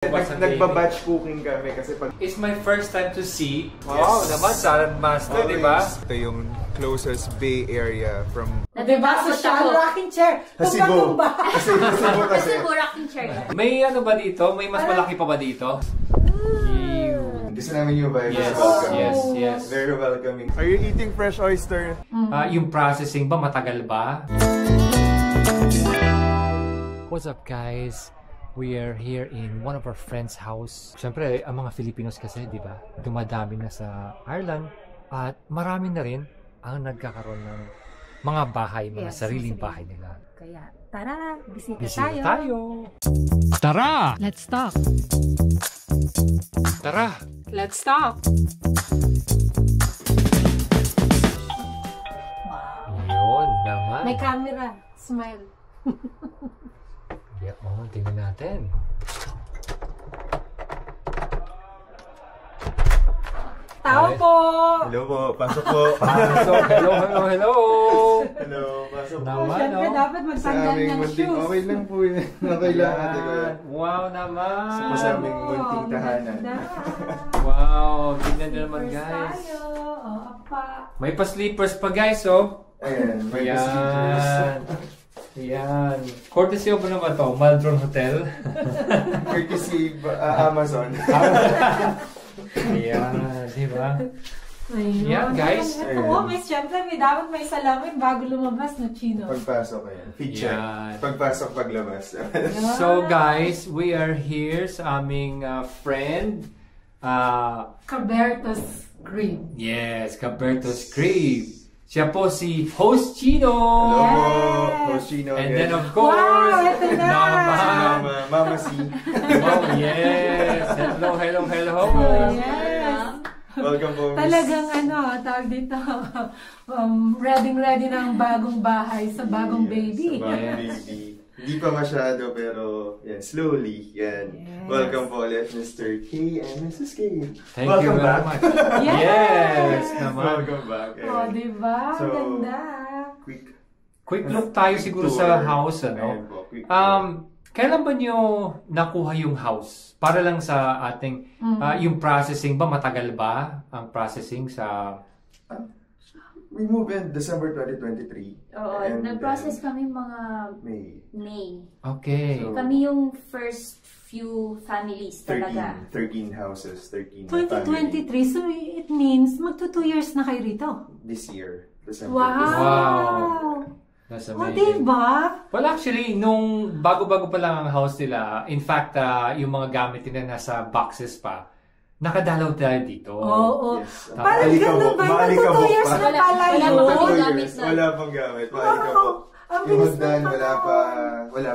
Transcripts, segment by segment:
Nagba-batch cooking kami kasi pag... It's my first time to see. Wow, naman, Salad Master, di ba? Ito yung closest Bay Area from... Diba? Social rocking chair. Cebu. Kasi rocking chair. May ano ba dito? May mas malaki pa ba dito? Gusto namin yung vibes. Yes. Very welcoming. Are you eating fresh oyster? Yung processing ba matagal ba? What's up guys? We are here in one of our friends' house. Siyempre, ang mga Filipinos kasi, di ba? Dumadami na sa Ireland at marami na rin ang nagkakaroon ng mga bahay, mga sariling bahay nila. Kaya, tara, bisita tayo! Tara! Let's talk! Tara! Let's talk! Yun naman. May camera. Smile. Yeah, tingnan natin. Tao po! Hello po, pasok po. Pasok, hello. Hello, pasok po. Naman, Siyempre, dapat magtanggal ng shoes. Okay lang po yun. Okay lang. Wow naman! Sa aming munting tahanan. Wow, tingnan nyo naman guys. May pa-sleepers pa guys, oh. Ayan, may Ayan. Ayan. Courtesy of naman to, Maldron Hotel. Courtesy Amazon. Ayan, di ba? Ayan, guys. Oo, siyempre, dapat may salamin bago lumabas na chino. Pagpasok, ayan. Feature. Pagpasok, paglabas. So, guys, we are here sa aming friend. Caberto's Crib. Yes, Caberto's Crib. Siya po si Host Chino. Hello, Host Chino. And then of course, Mama C. Oh, yes. Hello. Yes. Welcome po, Miss. Talagang tawag dito, ready na ang bagong bahay sa bagong baby. Sa bagong baby. Hindi pa masyado, pero yan, slowly. Yan. Yes. Welcome po ulit, Mr. K and Mrs. K. Thank you very much. Yes naman. Welcome back. Oh, diba? So, ganda. Quick look tayo siguro sa house, ano? Kailan ba nyo nakuha yung house? Para lang sa ating, yung processing ba, matagal ba ang processing sa... We moved in December 2023. Oo, nag-process kami mga May. Okay. So, kami yung first few families talaga. 13 houses, 13 2023, so it means magto 2 years na kayo rito? This year, December. Wow! That's O, amazing. diba? Well, actually, nung bago-bago pa lang ang house nila, in fact, yung mga gamit nila nasa boxes pa, nakadalaw tayo dito. Oo. Yes. Parang gano'n ba? Magto 2 years na pala yun? Wala pang gamit. Maalikabok. Yung hagdan, wala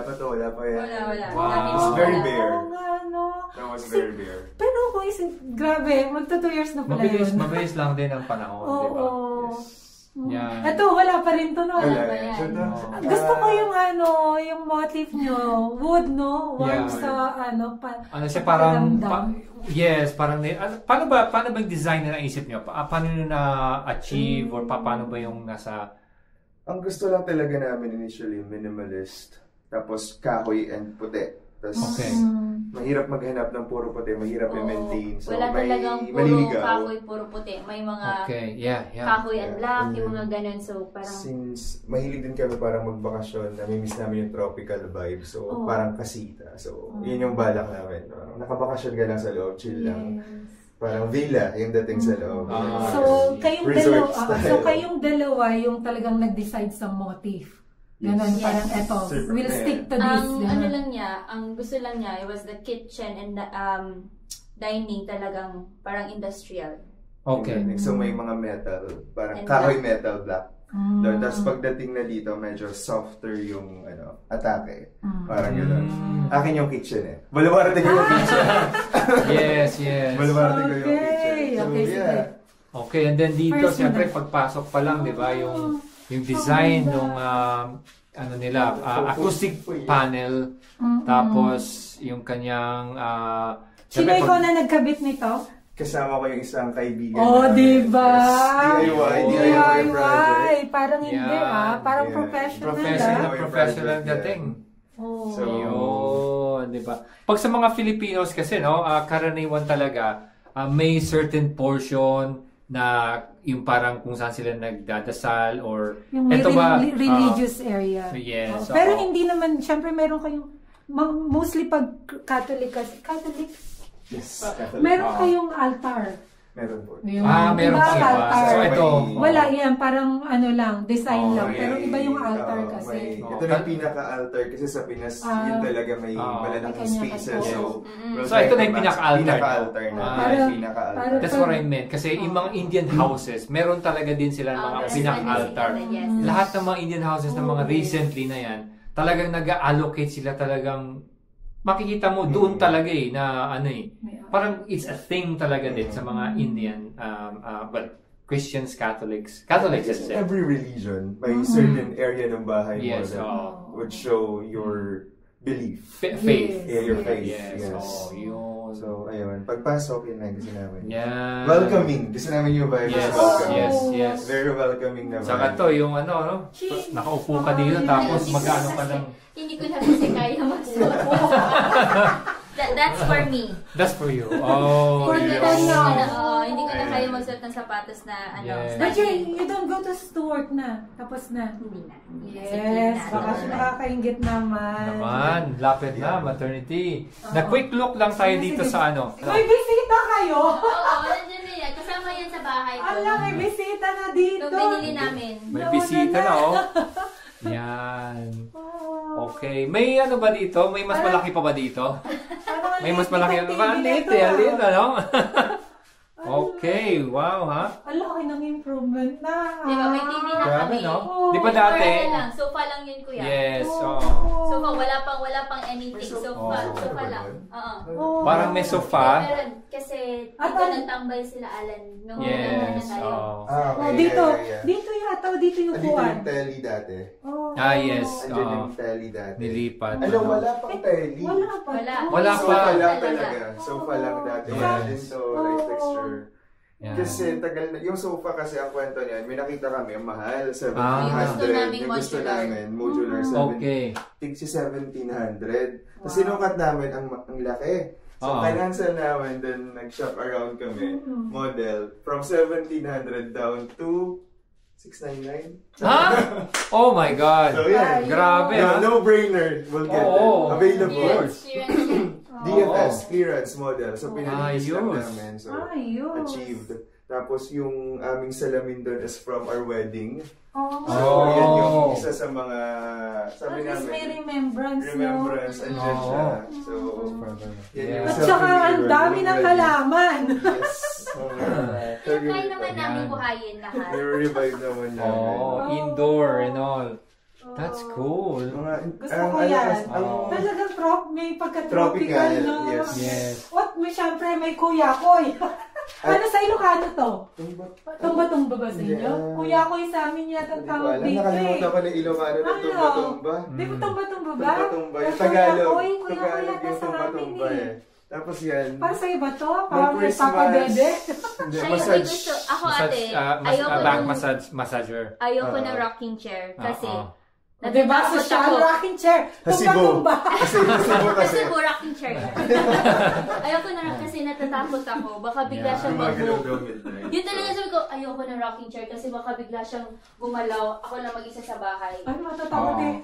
pa to, wala pa yan. Wala. Wow. It's very bare. Oo, That was very bare. pero kung grabe, magto 2 years na pala yun. Mabilis lang din ang panahon, di ba? Yes. Yeah. Ito, wala pa rin to, no? Wala pa yan. Gusto ko yung motif nyo, wood, no? Warm sa, siya parang, yes, parang, paano ba yung design na naisip nyo? Paano nyo na-achieve or paano ba yung nasa... Ang gusto lang talaga namin initially, minimalist. Tapos kahoy and puti. Tapos mahirap maghanap ng puro puti, mahirap i-maintain. So, wala talagang puro kahoy, puro puti. May mga kahoy and black, yung mga ganun. So, parang... Since mahilig din kami parang magbakasyon, namimiss namin yung tropical vibe. So, parang kasita. So, yun yung balak namin. Nakabakasyon ka lang sa loob, chill lang. Parang villa yung dating sa loob. So, kayong dalawa yung talagang nag-decide sa motif. Ganun, parang eto, we'll stick to this. Ano lang niya, ang gusto lang niya, it was the kitchen and the dining talagang parang industrial. Okay. So may mga metal, parang kahoy metal black. Tapos pagdating na dito, medyo softer yung atake. Parang gano'n. Akin yung kitchen eh. Balawarating ko yung kitchen. Yes. Balawarating ko yung kitchen. So, Okay, and then dito, siyempre, pagpasok pa lang, di ba, yung design ng nila, acoustic panel, tapos yung kanyang... Sino ikaw na nagkabit nito? Kasama ko yung isang kaibigan. Oh, diba? DIY project. Parang hindi Parang professional. Professional dating. Oh. So, yun. naman, di ba? Pag sa mga Filipinos kasi, no, karaniwan talaga, may certain portion na yung parang kung saan sila nagdadasal or yung may religious area. Yes. Pero hindi naman, syempre meron kayong, mostly pag Catholic, Yes. meron kayong altar. Meron po. Meron pang iba. So ito. Wala yan, parang lang, design lang. Pero iba yung altar kasi. Ito na yung pinaka-altar kasi sa Pinas, yun talaga may malalaking spaces. So ito na yung pinaka-altar. Pinaka-altar na. That's what I meant. Kasi yung mga Indian houses, meron talaga din sila mga pinaka-altar. Lahat ng mga Indian houses na mga recently na yan, talagang nag-allocate sila talagang makikita mo doon talaga na parang it's a thing talaga din sa mga Indian Christians, Catholics every religion may certain area ng bahay mo that would show your belief, faith, your faith. Yes. So ayun, pagpasok yun lang gusto namin. Yeah. Welcoming, gusto namin yung vibes. Yes. Very welcoming naman. Saka to yung nakaupo ka dito tapos mag-ano ka ng hindi ko na kasi kaya magsuot. That's for me. That's for you. Oh, hindi ko na kaya magsuot ng sapatos na But you don't go to work na. Tapos na. Hindi na. Yes, baka siya nakakaingit naman. Lapit na, maternity. Na-quick look lang tayo dito sa May bisita kayo? Oo, nandiyan na yan. Kasama yan sa bahay ko. May bisita na dito. Ito binili namin. May bisita na, Yan. Okay. May ba dito? May mas malaki pa ba dito? May mas malaki pa? Alin, Okay. Wow, ha? Laki ng improvement na. Diba, may TV na kami. Di ba dati? Sofa lang yun, kuya. Yes. Sofa, wala pang anything. Sofa lang. Parang may sofa. Pero kasi dito nagtambay sila, Alan. Yes. Dito yung kuwan. Dito yung telly dati. Yes. Andyan yung telly dati. Nilipat. Wala pang telly. Wala pa. Sofa lang talaga. Sofa lang dati. So, light texture. Kasi tagal na, yung sofa kasi ang kwento niyan, may nakita kami, ang mahal, 700. Yung gusto namin, modular 7. Tig si 1,700. Tapos sinukat namin ang laki. So financial namin, then nag-shop around kami, model, from 1,700 down to 699. Oh my God. So yan. Grabe. No-brainer. We'll get it. Available. DFS, clearance model. So, pinalinis lang namin. So, achieved. Tapos, yung aming salamin doon is from our wedding. So, yan yung isa sa mga, sabi namin. May remembrance, andyan siya. So, at saka, ang dami ng halaman. Yes. Kaya naman namin buhayin lahat. I-revive naman namin. Indoor and all. That's cool. Gusto ko yan. Talagang may pagka-tropical na. Yes. Siyempre may kuya-koy. Sa Ilocano to? Tumba-tumba ba sa inyo? Kuya-koy sa amin yata ang tawag dito. Nakalimutan ko na Ilocano na tumba-tumba. Di ba tumba-tumba ba? Tumba-tumba. Yung Tagalog yung tumba-tumba Tapos yan. Para sa'yo ba to? Parang may Papa-Bebe? Massage. Ako ate, back massager. Ayoko na rocking chair kasi diba? Social rocking chair. Tumba-tumba. Kasi rocking chair. Ayoko na kasi natatakot ako. Baka bigla siyang Yun talaga sabi ko, ayoko na rocking chair kasi baka bigla siyang gumalaw. Ako lang mag-isa sa bahay. Ay, matatakot eh.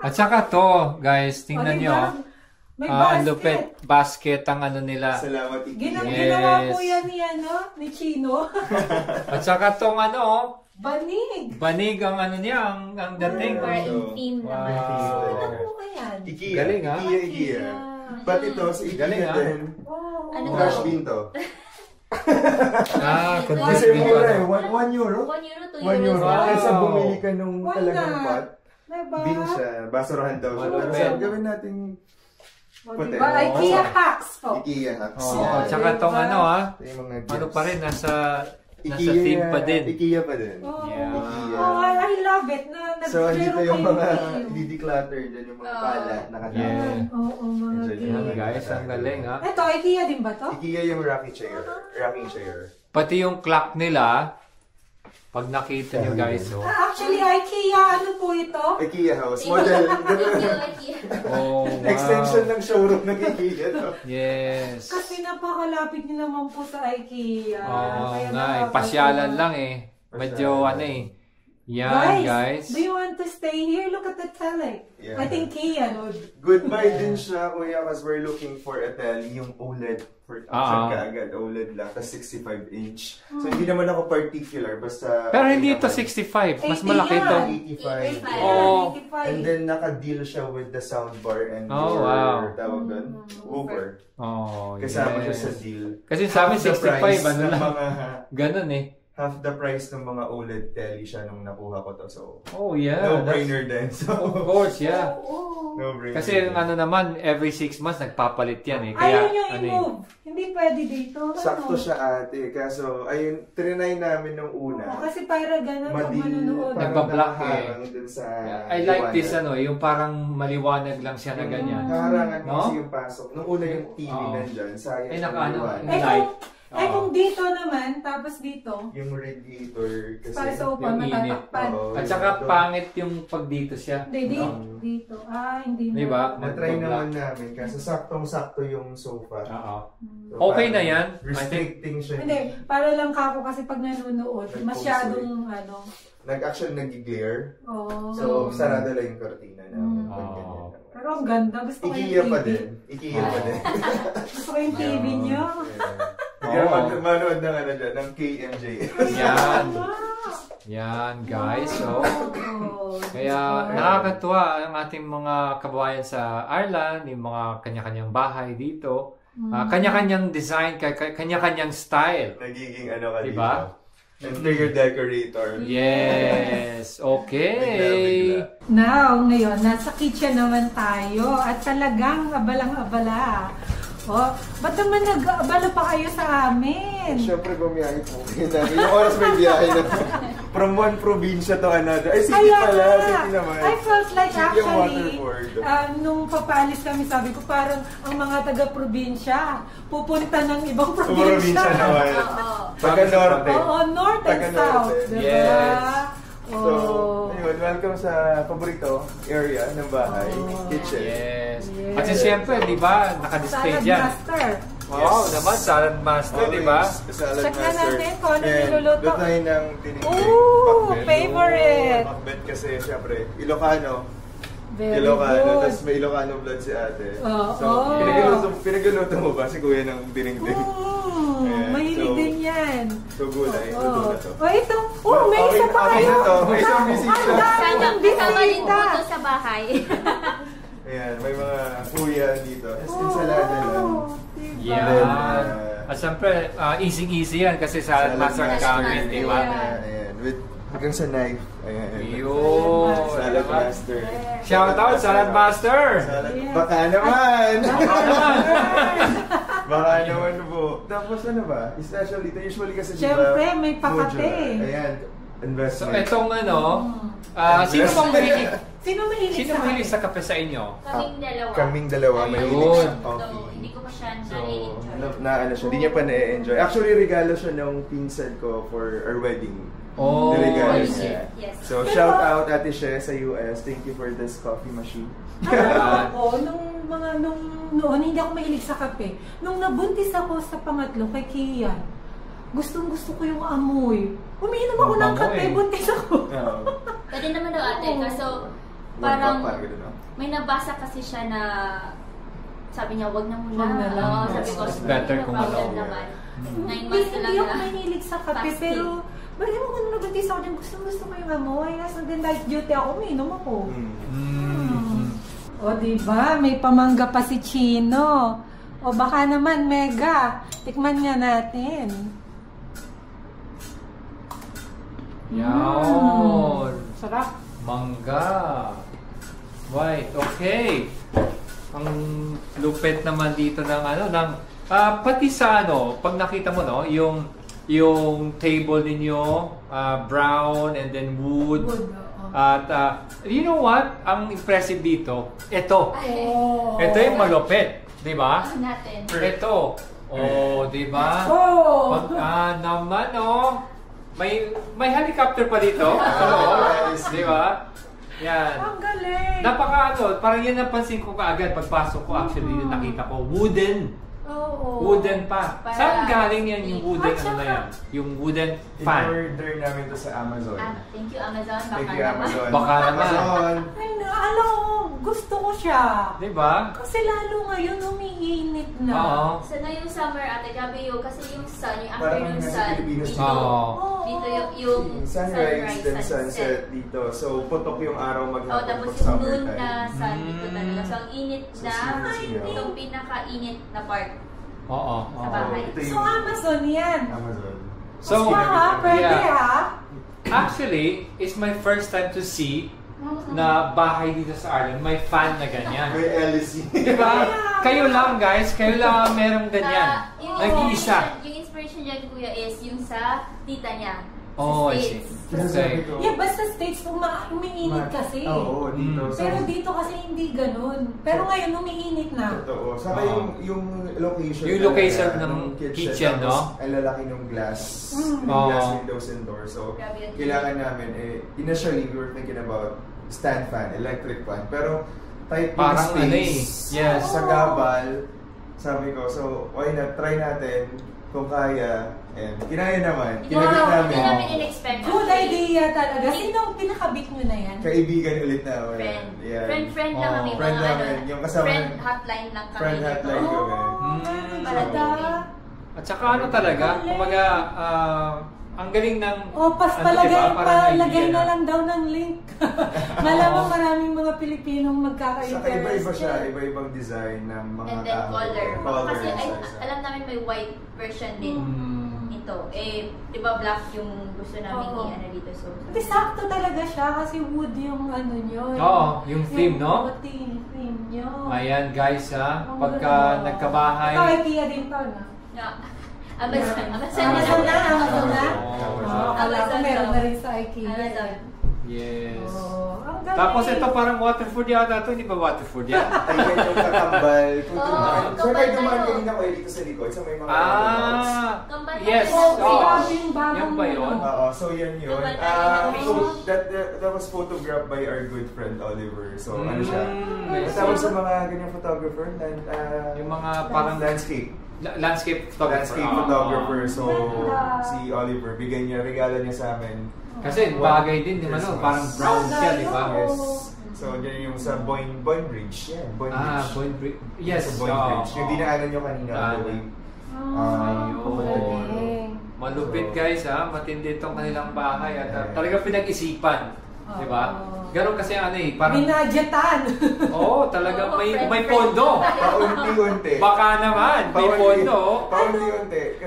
At saka to, guys, tingnan nyo. May basket. Basket ang nila. Salamat, Iki. Ginawa po yan ni Chino. At saka tong Banig ang niya, ang dating. Team naman. Ano po yan? IKEA. Galing, ha? IKEA. But ito, sa IKEA din. Trash bin to. Kasi mura eh. 1 euro? 1 euro, 2 1 euro. euro. Kaysa bumili ka nung talagang pot. Diba? Bin siya. Basurahan daw siya. Pero gawin natin diba? IKEA hacks po. IKEA hacks. Tsaka tong ano pa rin, nasa theme pa din. IKEA pa din. I love it. So, dito yung mga i-declutter dyan, yung mga kalat na kadami. mga guys, ang galing ha. Ito, IKEA din ba to? IKEA yung rocking chair. Pati yung clock nila, Pag nakita nyo guys, so... Actually, IKEA, ano po ito? IKEA house. Model. Oh, wow. Extension ng showroom ng IKEA to. Yes. Kasi napakalapit nyo naman po sa IKEA. Oo Kaya nga, pasyalan lang eh. Medyo ano eh. Yan guys. Do you want to stay here? Look at the tele. Yeah. I think Kia would. Goodbye din siya, kuya, kasi we're looking for a tele, yung OLED. For option ka agad, OLED lang, tapos 65-inch. So hindi naman ako particular, basta... Pero hindi ito 65, mas malaki ito. 85. Oh. And then naka-deal siya with the soundbar and wow. Tawag doon, woofer. Oh, Kasama siya sa deal. Kasi sa amin 65, ano lang. Ganun eh. Half the price ng mga OLED tele siya nung nakuha ko to. So, oh yeah. No-brainer din. So, of course, yeah. No-brainer. Kasi yung ano naman, every 6 months nagpapalit yan eh. Kaya, ayaw nyo i-move. Hindi pwede dito. Sakto siya ate. Kaso, ayun, trinay namin nung una. Kasi para ganun pag manunood. Nagbablock eh. Sa I like this ano, yung parang maliwanag lang siya na ganyan. Harangan kasi yung pasok. Nung una yung TV nandyan, sayang yung light. Kung dito naman, tapos dito. Yung radiator kasi. Para sa upan, matatakpan. At saka pangit yung pag dito siya. Hindi, dito. Hindi na. Diba? Na-try naman namin kasi saktong-sakto yung sofa. So, okay na yan. Restricting siya. Hindi, para lang kako kasi pag nanonood, masyadong Nag-actually nag-glare. Oh. So, sarado lang yung kortina namin. Pero ang ganda. Gusto ko yung IKEA TV. pa din. IKEA pa din. Gusto ko yung TV nyo. Kaya manood ng ano dyan, ng KMJ. Yan. Yan guys. So, kaya nakakatuwa ang ating mga kababayan sa Ireland, yung mga kanya-kanyang bahay dito. Kanya-kanyang design, kanya-kanyang style. Nagiging ano ka diba? dito. Interior decorator. Yes. Okay. Now, ngayon, nasa kitchen naman tayo at talagang abalang-abala. Oh, ba't naman nag-abala pa kayo sa amin? Siyempre, bumiyahe po. Yung oras may biyahe na. From one probinsya to another. Ay, city pala. City naman. I felt like actually, nung papalis kami, sabi ko parang ang mga taga-probinsya pupunta ng ibang probinsya. Probinsya naman. Taga-norte. Oo, north and south. Yes. So, ayun, welcome sa paborito area ng bahay, kitchen. Yes. Kasi siyempre, di ba, naka-display dyan. Salad master. Wow, naman, salad master, di ba? Salad Check na master. natin kung ano niluluto. Doon tayo ng tinigling Ooh, favorite. Pakbet kasi, siyempre, Ilocano. Very Ilocano, good. tapos may Ilocano blood si ate. So, pinagluto mo ba si kuya ng dinigling? Mahilig din yan. So, gulay. Luto na to. Ito. May isa pa kayo. May isang bisita. Kasama din po sa bahay. Ayan, may mga kuya dito. Ensalada lang. Yan. At siyempre, easy-easy yan kasi salad master kami, di ba? Ayan, with hanggang sa knife. Ayan. Yun. Salad master. Shout out, salad master! Baka naman! Baka naman po. Tapos ano ba? Special dito. Usually kasi siyempre, may pakate. Ayan. Investment. So, itong ano, sino bang mahilig? Sino mahilig sa kape sa inyo? Kaming dalawa. Mahilig sa coffee. Hindi ko pa siya na-enjoy. Ano siya, hindi niya pa na-enjoy. Actually, regalo siya ng pinsan ko for our wedding. Oh, regalo niya. Yes. So, shout out Ate She sa US. Thank you for this coffee machine. Ako, noon hindi ako mahilig sa kape. Nung nabuntis ako sa pangatlo kay Kian, gustong-gusto ko yung amoy. Umiinom ako ng kape, buntis ako. Pwede naman daw ate, kaso parang may nabasa kasi siya na sabi niya, wag na muna. Wag na lang. Sabi ko, it's better kung ano naman. 9 months na lang Hindi ako mahilig sa kape, pero bakit mo kung nabuntis ako din, gustong-gusto ko yung amoy. Nasa din night duty ako, umiinom ako. O diba, may pamangga pa si Chino. O baka naman, Mega. Tikman nga natin. Yawn. Sarap. Mangga. Right, okay. Ang lupit naman dito ng pati sa pag nakita mo no, yung table ninyo, brown and then wood. At you know what? Ang impressive dito, ito. Ito yung malupit, di ba? natin. Ito. Oh, di ba? Oh. Naman May helicopter pa dito. Di ba? Yan. Ang galing. Parang yan napansin ko kaagad pagpasok ko, actually nakita ko wooden. Wooden pa. Saan galing yan yung wooden na yan? Yung wooden fan. In-order namin to sa Amazon. Thank you Amazon. Thank you Amazon. Baka naman. Ay, alam mo, gusto ko siya. Diba? Kasi lalo ngayon umiinit na. Oo. So na yung summer ate, grabe yun. Kasi yung sun, yung Parang afternoon nasa sun. Pilipinas Dito yung sunrise then sunset dito. So putok yung araw maghapon tapos pag yung summer noon time. na sun dito talaga. So ang init na, So, itong pinaka-init na part Oo. sa bahay. Ito So, yung Amazon yan. Amazon. So, Pwede ha? Actually, it's my first time to see na bahay dito sa Ireland, may fan na ganyan. May LC. Diba? Kayo lang guys, kayo lang ang merong ganyan. Nag-iisa. Yung inspiration dyan kuya is yung sa tita niya. Oh, I States. see. Okay. Yeah, basta States, umiinit kasi. Oo, dito. Pero dito kasi hindi ganun. Pero ngayon, umiinit na. Totoo. Saka yung location. Yung location ng kitchen, no? Ang lalaki ng glass. Yung glass windows and doors. So, kailangan namin, initially, we were thinking about stand fan, electric fan. Pero, type ng Parang space. Yes. Sa gabal, sabi ko, so, why not, try natin kung kaya. And kinaya naman. Kinabit namin. Hindi namin in-expect. Good idea talaga. Sinong pinakabit nyo na yan? Kaibigan ulit na. Friend. Yeah. Friend lang kami. Friend Mga namin. Yung kasama friend hotline lang kami. Friend hotline kami. Talaga. At saka talaga, kumaga, ang galing ng... Palagay na lang daw ng link. Malamang maraming mga Pilipinong magkaka-interest. Saka iba-iba siya, iba-ibang design ng mga And then color. Kasi size. alam namin may white version din. Ito. Di ba black yung gusto namin i-ano dito. So, Hindi, sakto talaga siya kasi wood yung ano nyo. Yung theme, no? Yung theme nyo. Ayan guys pagka nagkabahay... Ito, IKEA din to, no? Amazon na. Akala ko meron na rin sa IKEA. Amazon. Yes. Ang galing. Tapos ito parang Waterford yata ito, hindi ba Waterford yan? Ay, yan yung kakambal. Saan kayo dumaan kambal kanina ko dito sa likod? Sa may mga Kambal yes. Yung bagong Yan ba yun? Oo, so yan yun. Kambal So that was photographed by our good friend Oliver. So ano siya? Yes. Tapos sa mga ganyang photographer, Yung mga parang landscape photographer. photographer. So si Oliver, bigyan niya, regalo niya sa amin. Kasi bagay din, di ba, no? Parang brown siya, di ba? Yes. So, dyan yung sa Boyne Bridge. Yeah, Boyne Bridge. Boyne Bridge. Yes. Sa Boyne Bridge. Yung dinaanan nyo kanina. Malupit guys, matindi itong kanilang bahay. At talaga pinag-isipan. Di ba? Ganon kasi parang... Binadgetan. Oo, talagang may pondo. Paunti-unti. Baka naman, may pondo. Paunti-unti.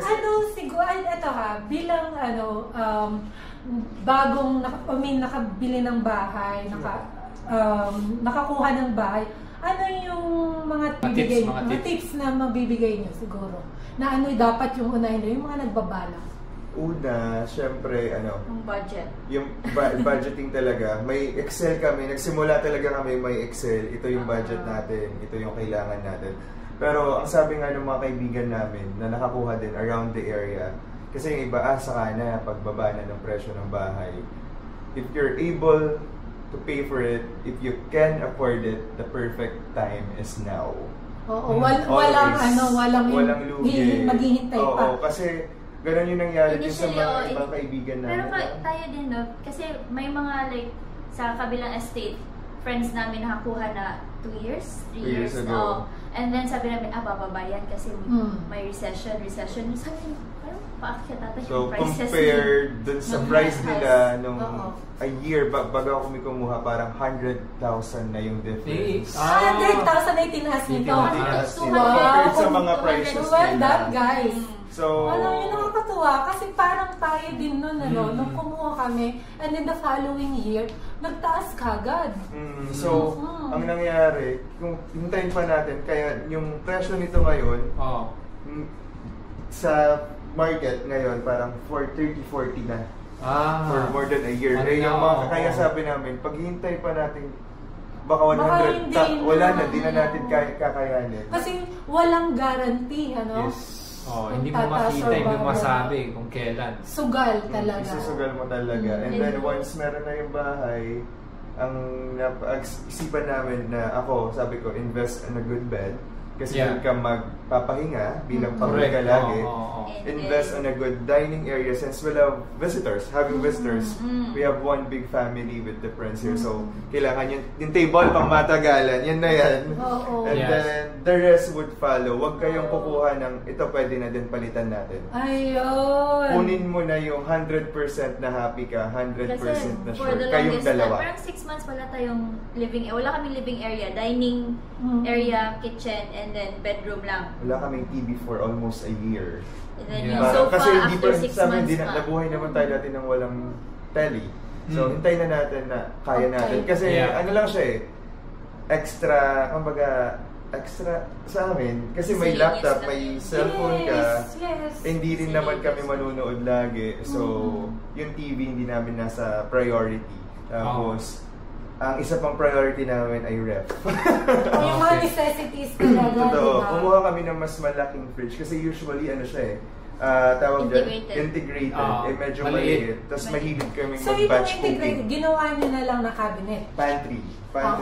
Siguro, ito bilang bagong nakabili ng bahay, nakakuha ng bahay, ano yung mga tips na mabibigay niyo siguro? Na dapat yung unahin yung mga nagbabalak? Una, syempre, Yung budget. Yung budgeting talaga. May Excel kami. Nagsimula talaga kami may Excel. Ito yung budget natin. Ito yung kailangan natin. Pero ang sabi nga ng mga kaibigan namin na nakakuha din around the area, kasi yung iba, saka na, pagbaba na ng presyo ng bahay. If you're able to pay for it, if you can afford it, the perfect time is now. Oo, walang lugi. Maghihintay pa. Oo, kasi ganun yung nangyari din sa mga ibang kaibigan namin. Pero tayo din, no? Kasi may mga sa kabilang estate, friends namin nakakuha na 2 years, 3 years ago. And then sabi namin, bababayan kasi may recession. Sabi namin, paakyat natin So, yung prices. compared dun sa price nila nung a year, bago ako kumuha, parang 100,000 na yung difference. 100,000 na itinaas nito. Compared sa mga prices nila. Well done, guys. So, alam yun, nakakatuwa kasi parang tayo din nun, nung kumuha kami, and then the following year, nagtaas kagad. So, ang nangyari, kung hintayin pa natin, kaya yung presyo nito ngayon, sa market ngayon, parang 30-40 na. For more than a year. Kaya sabi namin, paghihintay pa natin, baka 100, wala na, di na natin kakayanin. Kasi walang guarantee, Yes. Hindi mo makita, hindi mo masabi kung kailan. Sugal talaga. Isusugal mo talaga. And then once meron na yung bahay, ang isipan namin na ako, sabi ko, invest in a good bed. Kasi doon ka magpapahinga bilang pahinga lagi. Invest in a good dining area since we'll have visitors. Having visitors, we have one big family with the friends here. So, kailangan yung table pang matagalan. Yan na yan. And then, the rest would follow. Huwag kayong kukuha ng, ito pwede na din palitan natin. Ayun! Kunin mo na yung 100% na happy ka, 100% na sure. Kayong dalawa. Parang 6 months wala tayong living, wala kaming living area, dining area, kitchen, and then bedroom lang. Wala kaming TV for almost a year. And then yung sofa kasi after 6 months pa. Nabuhay naman tayo natin ng walang telly. So, hintayin na natin na kaya natin. Kasi ano lang siya extra, kumbaga, extra sa amin. Kasi may laptop, may cellphone ka. Hindi rin naman kami manunood lagi. So, yung TV hindi namin nasa priority. Tapos, ang isa pang priority namin ay ref. Yung mga necessities talaga. Totoo. Kumuha kami ng mas malaking fridge. Kasi usually, ano siya tawag dyan, integrated. Medyo maliit. Tapos mahilig kami mag-batch cooking. So, integrated, ginawa nyo na lang na cabinet? Pantry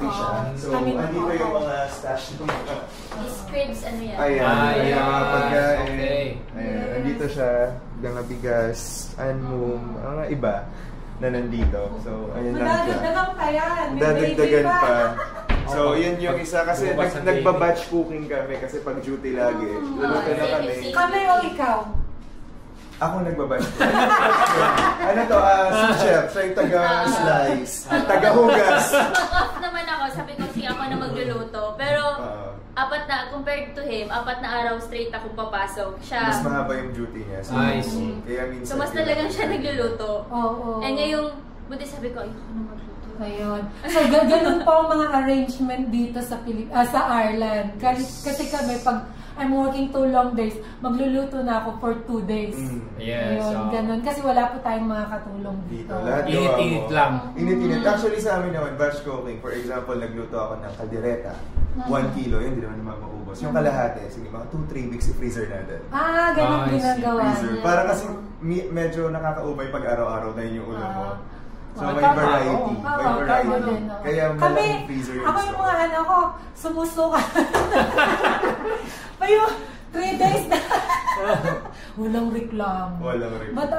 siya. So, andito yung mga stash ng mga... These cribs, ano yan? Ayan. Pagkain. Ayan. Andito siya. Mga bigas, anmum, mga iba na nandito. So, ayun lang siya. Dadagdagan pa yan. Dadagdagan pa. So, yun yung isa. Kasi nagba-batch cooking kami kasi pag duty lagi. Luluto na kami. Kami o ikaw? Ako nagba-batch cooking. Ano to? Si chef. Siya yung taga-slice. Taga-hugas. Off naman ako. Sabi ko ako na magluluto. Pero, compared to him, 4 na araw straight ako papasok. Siya, mas mahaba yung duty niya. So, kaya minsan. So, mas talagang siya nagluluto. Eh ngayong, buti sabi ko, ayoko na magluto. Ayun. So, ganun po ang mga arrangement dito sa sa Ireland. Kasi kami, pag I'm working 2 long days, magluluto na ako for 2 days. Yes. Ayun, ganun. Kasi wala po tayong mga katulong dito. Init-init lang. Init-init. Actually sa amin naman, batch cooking. For example, nagluto ako ng kaldereta. 1 kilo, yun, hindi naman maubos. Yung kalahati, sige, mga 2-3 weeks i-freezer natin. Ganun ginagawa niya. Para kasi medyo nakakaubay pag araw-araw dahil yung ulo mo. So may variety. May variety. Kaya malaking freezer yung ako yung mga sumusuka. May 3 days na. Walang reklamo. But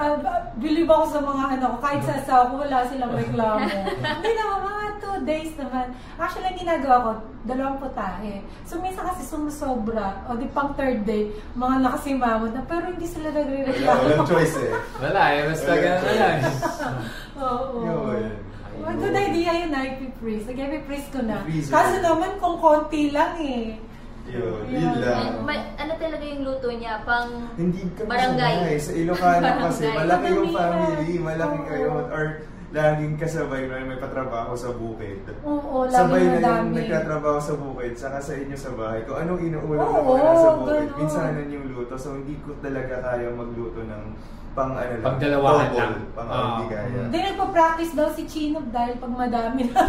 believe ako sa mga kahit sa asawa ko, wala silang reklamo. Hindi naman, mga 2 days naman. Actually, ang ginagawa ko, 2 putahe. So, minsan kasi sumusobra. O di pang 3rd day, mga nakasimamot na, pero hindi sila nagre-reklamo. Walang choice Wala basta ganun na lang. Good idea yun na ipi-freeze. Nag-ipi-freeze ko na. Kasi naman kung konti lang Yun lang. Ano talaga yung luto niya? Pang hindi kami barangay. Sanay. Sa Ilocano kasi, malaki yung family, malaki kayo. Or laging kasabay na may patrabaho sa bukid. Sabay na yung nagtatrabaho sa bukid, saka sa inyo sa bahay. Kung anong inuulam na mga nasa bukid, minsanan yung luto. So hindi ko talaga kaya magluto ng pang-dalawahan lang. Hindi kaya. Hindi, nagpa-practice daw si Chinog dahil pag madami na.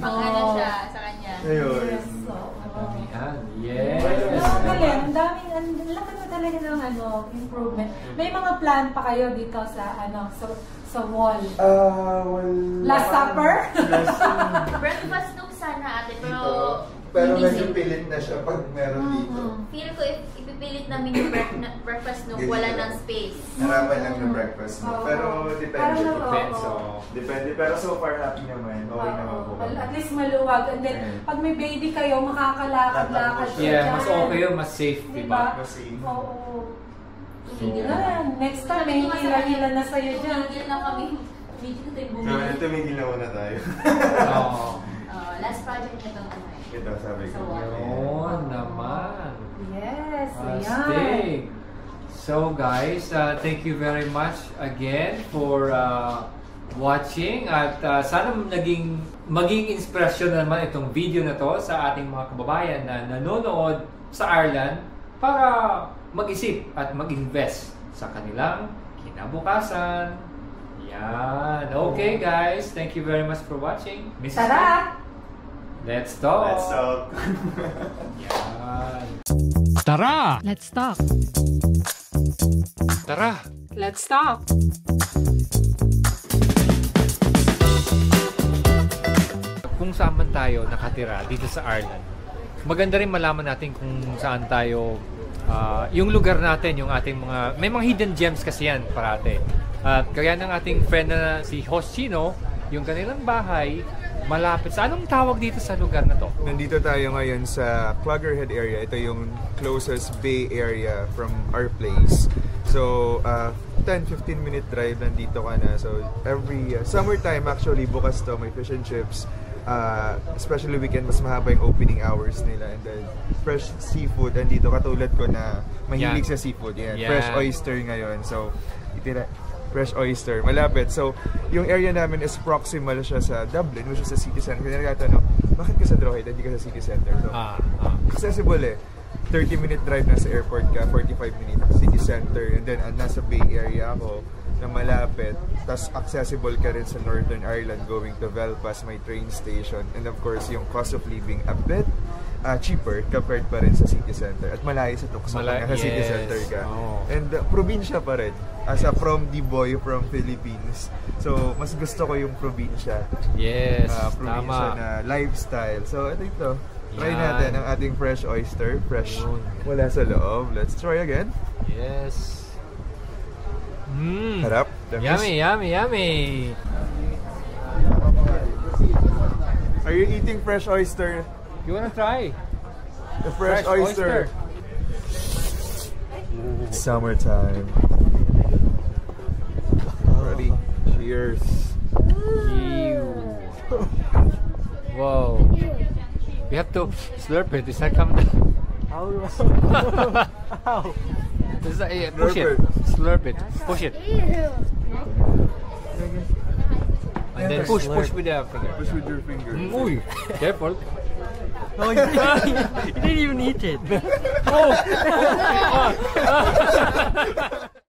Pang siya sa kanya. Ayun. Yes. Ang daming, laki mo talaga ng improvement. May mga plan pa kayo dito sa sa wall? Last supper? Breakfast nung sana ate, pero medyo pilit na siya pag meron dito. Feel ko ipipilit namin yung breakfast nung wala ng space. Harapan lang ng breakfast mo. Pero depende. Depende. Pero so far happy naman. Okay naman po. At least maluwag. And then, pag may baby kayo, makakalakad-lakad siya. Mas okay yun, mas safe, diba? Mas safe. Oo. Next time, may hila-hila na sa'yo dyan. Tumigil na kami. Tumigil na muna tayo. Last project na itong ito, sabi ko. Yun naman. Yes, Astig. So guys, thank you very much again for watching. At sana maging inspirasyon naman itong video na to sa ating mga kababayan na nanonood sa Ireland para mag-isip at mag-invest sa kanilang kinabukasan. Yan. Okay guys, thank you very much for watching. Tara! Let's talk! Let's talk! Yan. Tara! Let's talk. Tara! Let's talk. Kung saan man tayo nakatira dito sa Ireland, maganda rin malaman natin kung saan tayo, yung lugar natin, yung ating mga, may mga hidden gems kasi yan parate. At kaya ng ating friend na si Host Chino, yung kanilang bahay, malapit sa, anong tawag dito sa lugar na to? Nandito tayo ngayon sa Cloggerhead area. Ito yung closest bay area from our place. So, 10-15 minute drive nandito ka na. So, every summertime actually bukas to, may fish and chips. Especially weekend, mas mahaba yung opening hours nila. And then, fresh seafood. Andito katulad ko na mahilig sa seafood. Yan. Yeah. Fresh oyster ngayon. So, fresh oyster. Malapit. So, yung area namin is proximal siya sa Dublin, which is sa city center. Kaya nagtatanong, bakit ka sa Drogheda, hindi ka sa city center? So, accessible eh. 30-minute drive na sa airport ka, 45-minute city center, and then nasa Bay Area ako na malapit. Tapos accessible ka rin sa Northern Ireland going to Belfast, may train station. And of course, yung cost of living a bit cheaper compared pa rin sa city center. At malayo sa tukso kung nasa city center ka. And probinsya pa rin. As a prom-D boy from Philippines. So, mas gusto ko yung probinsya. Yes, probinsya tama. na lifestyle. So, ito. Try natin ang ating fresh oyster. Fresh. Wala sa loob. Let's try again. Yes. Harap. Yummy, yummy, yummy. Are you eating fresh oyster? You wanna try? The fresh oyster. It's summertime. Ready? Cheers. Ew. Whoa. We have to slurp it. It's not coming down. How? Push it. Slurp it. Push it. And then push with the finger. Push with your finger. Uy, careful. Oh, you didn't even eat it. Oh.